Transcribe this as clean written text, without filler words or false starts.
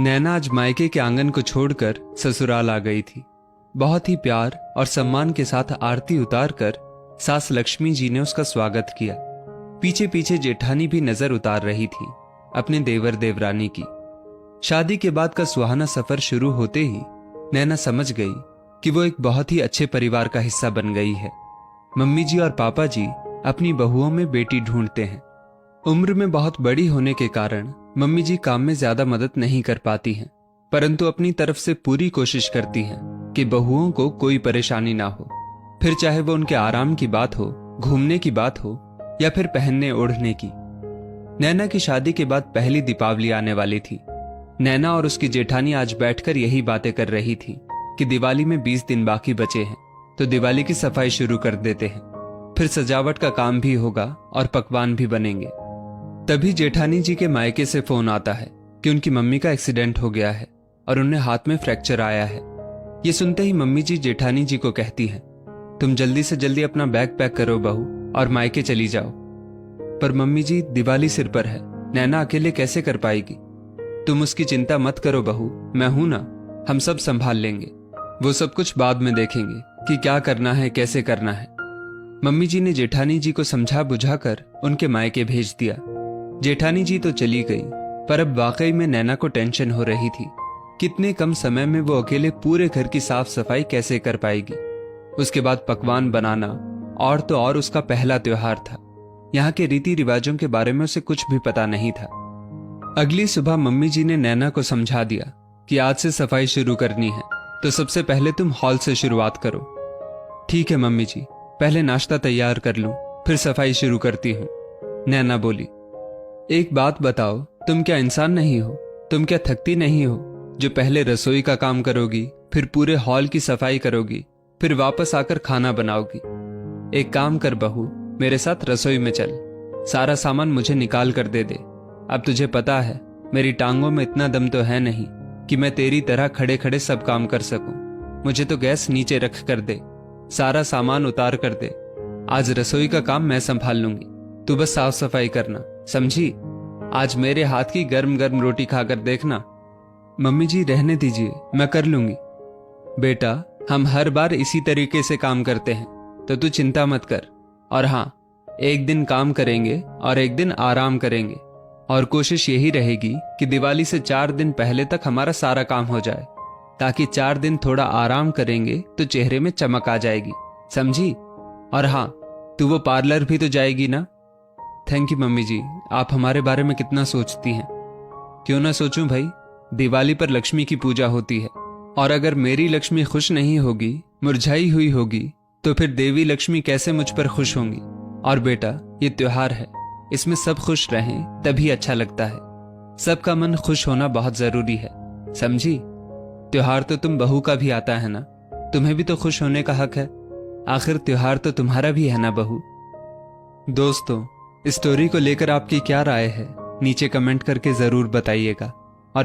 नैना आज मायके के आंगन को छोड़कर ससुराल आ गई थी। बहुत ही प्यार और सम्मान के साथ आरती उतारकर सास लक्ष्मी जी ने उसका स्वागत किया। पीछे पीछे जेठानी भी नजर उतार रही थी अपने देवर देवरानी की। शादी के बाद का सुहाना सफर शुरू होते ही नैना समझ गई कि वो एक बहुत ही अच्छे परिवार का हिस्सा बन गई है। मम्मी जी और पापा जी अपनी बहुओं में बेटी ढूंढते हैं। उम्र में बहुत बड़ी होने के कारण मम्मी जी काम में ज्यादा मदद नहीं कर पाती हैं, परंतु अपनी तरफ से पूरी कोशिश करती हैं कि बहुओं को कोई परेशानी ना हो, फिर चाहे वो उनके आराम की बात हो, घूमने की बात हो या फिर पहनने ओढ़ने की। नैना की शादी के बाद पहली दीपावली आने वाली थी। नैना और उसकी जेठानी आज बैठकर यही बातें कर रही थी कि दिवाली में 20 दिन बाकी बचे हैं, तो दिवाली की सफाई शुरू कर देते हैं, फिर सजावट का काम भी होगा और पकवान भी बनेंगे। तभी जेठानी जी के मायके से फोन आता है कि उनकी मम्मी का एक्सीडेंट हो गया है और उन्हें हाथ में फ्रैक्चर आया है। ये सुनते ही मम्मी जी जेठानी जी को कहती हैं, तुम जल्दी से जल्दी अपना बैग पैक करो बहू और मायके चली जाओ। पर मम्मी जी, दिवाली सिर पर है, नैना अकेले कैसे कर पाएगी? तुम उसकी चिंता मत करो बहू, मैं हूं ना, हम सब संभाल लेंगे। वो सब कुछ बाद में देखेंगे कि क्या करना है, कैसे करना है। मम्मी जी ने जेठानी जी को समझा बुझाकर उनके मायके भेज दिया। जेठानी जी तो चली गई, पर अब वाकई में नैना को टेंशन हो रही थी। कितने कम समय में वो अकेले पूरे घर की साफ सफाई कैसे कर पाएगी। उसके बाद पकवान बनाना, और तो और उसका पहला त्योहार था। यहाँ के रीति रिवाजों के बारे में उसे कुछ भी पता नहीं था। अगली सुबह मम्मी जी ने नैना को समझा दिया कि आज से सफाई शुरू करनी है, तो सबसे पहले तुम हॉल से शुरुआत करो। ठीक है मम्मी जी, पहले नाश्ता तैयार कर लूं, फिर सफाई शुरू करती हूँ, नैना बोली। एक बात बताओ, तुम क्या इंसान नहीं हो? तुम क्या थकती नहीं हो जो पहले रसोई का काम करोगी, फिर पूरे हॉल की सफाई करोगी, फिर वापस आकर खाना बनाओगी? एक काम कर बहू, मेरे साथ रसोई में चल, सारा सामान मुझे निकाल कर दे दे। अब तुझे पता है मेरी टांगों में इतना दम तो है नहीं कि मैं तेरी तरह खड़े खड़े सब काम कर सकूं। मुझे तो गैस नीचे रख कर दे, सारा सामान उतार कर दे। आज रसोई का काम मैं संभाल लूंगी, तू बस साफ सफाई करना, समझी? आज मेरे हाथ की गर्म गर्म रोटी खाकर देखना। मम्मी जी रहने दीजिए, मैं कर लूंगी। बेटा, हम हर बार इसी तरीके से काम करते हैं, तो तू चिंता मत कर। और हाँ, एक दिन काम करेंगे और एक दिन आराम करेंगे, और कोशिश यही रहेगी कि दिवाली से 4 दिन पहले तक हमारा सारा काम हो जाए, ताकि 4 दिन थोड़ा आराम करेंगे तो चेहरे में चमक आ जाएगी, समझी? और हाँ, तू वो पार्लर भी तो जाएगी ना? थैंक यू मम्मी जी, आप हमारे बारे में कितना सोचती हैं। क्यों ना सोचूं भाई, दिवाली पर लक्ष्मी की पूजा होती है, और अगर मेरी लक्ष्मी खुश नहीं होगी, मुरझाई हुई होगी, तो फिर देवी लक्ष्मी कैसे मुझ पर खुश होंगी? और बेटा, ये त्योहार है, इसमें सब खुश रहें तभी अच्छा लगता है। सबका मन खुश होना बहुत जरूरी है, समझी? त्योहार तो तुम बहू का भी आता है ना, तुम्हें भी तो खुश होने का हक है। आखिर त्योहार तो तुम्हारा भी है ना बहू। दोस्तों, इस स्टोरी को लेकर आपकी क्या राय है, नीचे कमेंट करके जरूर बताइएगा।